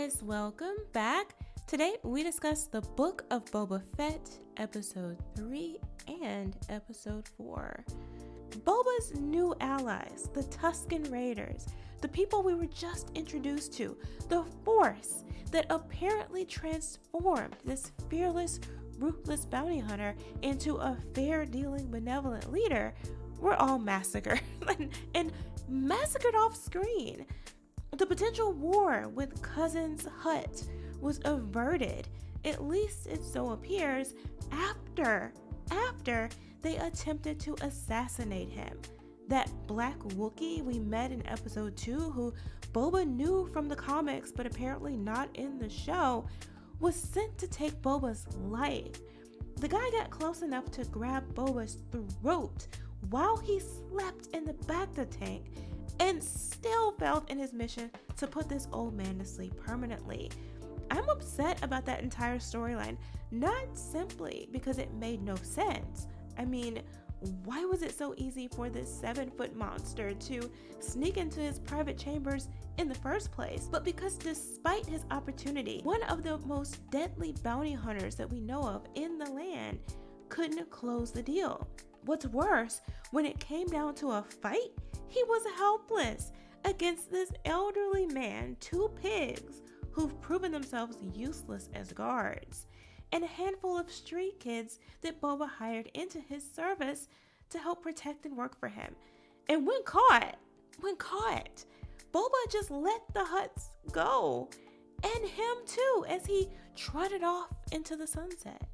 guys, welcome back. Today we discuss the Book of Boba Fett, Episode 3 and Episode 4. Boba's new allies, the Tusken Raiders, the people we were just introduced to, the Force that apparently transformed this fearless, ruthless bounty hunter into a fair-dealing, benevolent leader, were all massacred and massacred off screen. The potential war with Cousin's Hut was averted, at least it so appears, after they attempted to assassinate him. That black Wookiee we met in episode 2, who Boba knew from the comics but apparently not in the show, was sent to take Boba's life. The guy got close enough to grab Boba's throat while he slept in the bacta tank and still failed in his mission to put this old man to sleep permanently. I'm upset about that entire storyline, not simply because it made no sense. I mean, why was it so easy for this 7-foot monster to sneak into his private chambers in the first place? But because despite his opportunity, one of the most deadly bounty hunters that we know of in the land couldn't close the deal. What's worse, when it came down to a fight, he was helpless against this elderly man, 2 pigs who've proven themselves useless as guards, and a handful of street kids that Boba hired into his service to help protect and work for him. And when caught, Boba just let the Hutts go, and him too, as he trotted off into the sunset.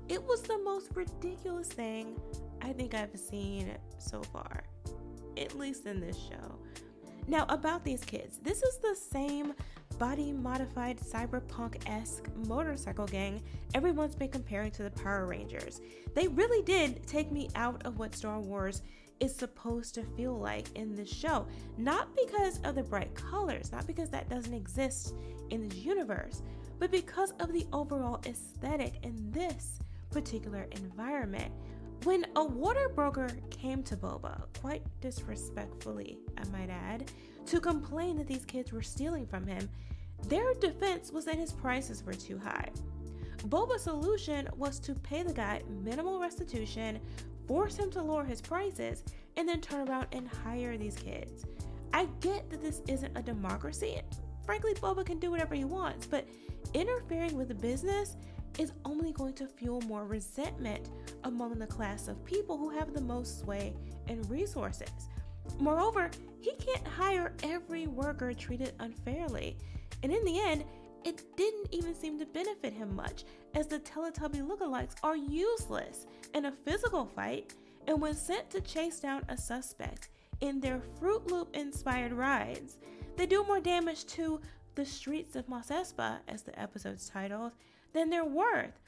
It was the most ridiculous thing I think I've seen so far, at least in this show. Now, about these kids, this is the same body-modified cyberpunk-esque motorcycle gang everyone's been comparing to the Power Rangers. They really did take me out of what Star Wars is supposed to feel like in this show. Not because of the bright colors, not because that doesn't exist in this universe, but because of the overall aesthetic in this particular environment. When a water broker came to Boba, quite disrespectfully, I might add, to complain that these kids were stealing from him, their defense was that his prices were too high. Boba's solution was to pay the guy minimal restitution, force him to lower his prices, and then turn around and hire these kids. I get that this isn't a democracy. Frankly, Boba can do whatever he wants, but interfering with the business is only going to fuel more resentment among the class of people who have the most sway and resources. Moreover, he can't hire every worker treated unfairly, and in the end, it didn't even seem to benefit him much, as the Teletubby lookalikes are useless in a physical fight, and when sent to chase down a suspect in their Fruit Loop-inspired rides, they do more damage to the streets of Mos Espa, as the episode's titled, than they're worth.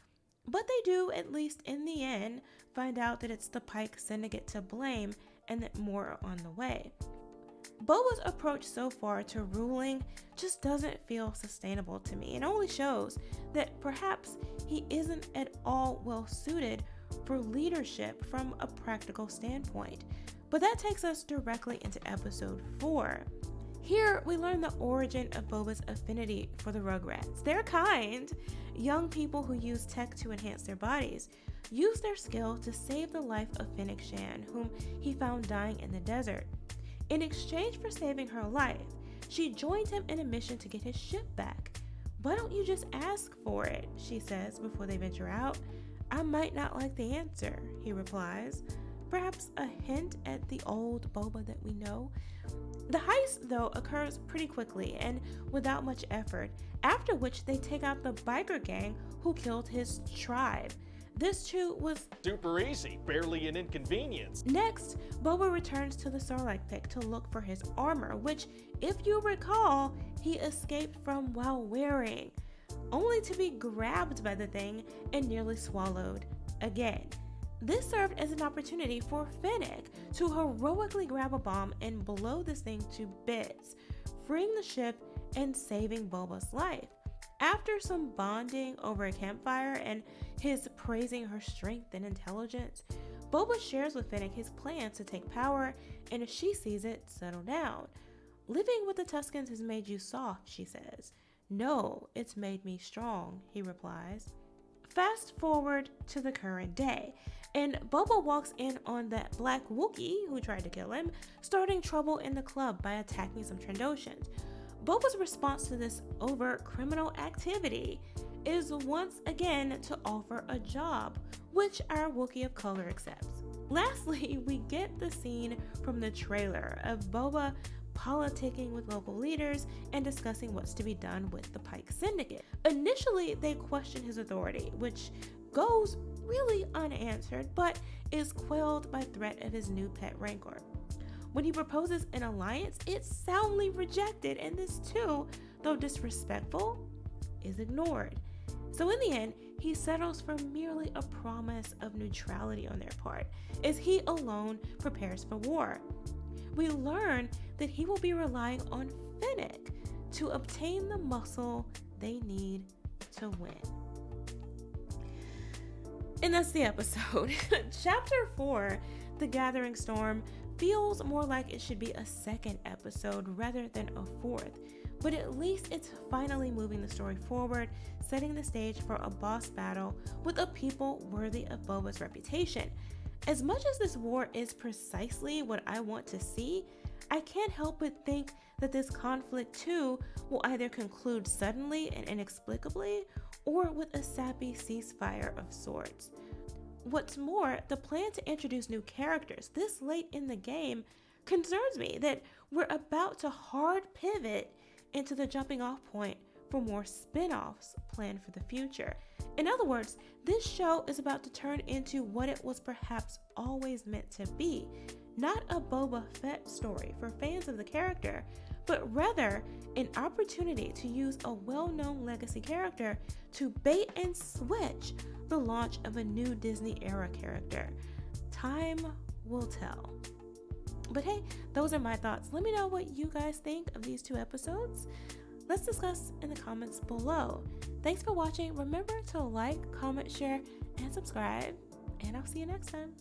But they do, at least in the end, find out that it's the Pyke Syndicate to blame and that more are on the way. Boba's approach so far to ruling just doesn't feel sustainable to me, and only shows that perhaps he isn't at all well suited for leadership from a practical standpoint. But that takes us directly into episode 4. Here, we learn the origin of Boba's affinity for the Rugrats. They're kind. Young people who use tech to enhance their bodies use their skill to save the life of Fennec Shand, whom he found dying in the desert. In exchange for saving her life, she joined him in a mission to get his ship back. "Why don't you just ask for it?" she says before they venture out. "I might not like the answer," he replies. Perhaps a hint at the old Boba that we know. The heist, though, occurs pretty quickly and without much effort, after which they take out the biker gang who killed his tribe. This too was super easy, barely an inconvenience. Next, Boba returns to the Sarlacc pit to look for his armor, which, if you recall, he escaped from while wearing, only to be grabbed by the thing and nearly swallowed again. This served as an opportunity for Fennec to heroically grab a bomb and blow this thing to bits, freeing the ship and saving Boba's life. After some bonding over a campfire and his praising her strength and intelligence, Boba shares with Fennec his plans to take power and, as she sees it, settle down. "Living with the Tuskens has made you soft," she says. "No, it's made me strong," he replies. Fast forward to the current day, and Boba walks in on that black Wookiee who tried to kill him, starting trouble in the club by attacking some Trandoshans. Boba's response to this overt criminal activity is once again to offer a job, which our Wookiee of color accepts. Lastly, we get the scene from the trailer of Boba politicking with local leaders and discussing what's to be done with the Pyke Syndicate. Initially, they question his authority, which goes really unanswered, but is quelled by threat of his new pet Rancor. When he proposes an alliance, it's soundly rejected, and this too, though disrespectful, is ignored. So in the end, he settles for merely a promise of neutrality on their part, as he alone prepares for war. We learn that he will be relying on Fennec to obtain the muscle they need to win. And that's the episode. Chapter 4, The Gathering Storm, feels more like it should be a second episode rather than a fourth, but at least it's finally moving the story forward, setting the stage for a boss battle with a people worthy of Boba's reputation. As much as this war is precisely what I want to see, I can't help but think that this conflict too will either conclude suddenly and inexplicably, or with a sappy ceasefire of sorts. What's more, the plan to introduce new characters this late in the game concerns me that we're about to hard pivot into the jumping off point for more spin-offs planned for the future. In other words, this show is about to turn into what it was perhaps always meant to be, not a Boba Fett story for fans of the character, but rather an opportunity to use a well-known legacy character to bait and switch the launch of a new Disney era character. Time will tell. But hey, those are my thoughts. Let me know what you guys think of these two episodes. Let's discuss in the comments below. Thanks for watching. Remember to like, comment, share, and subscribe, and I'll see you next time.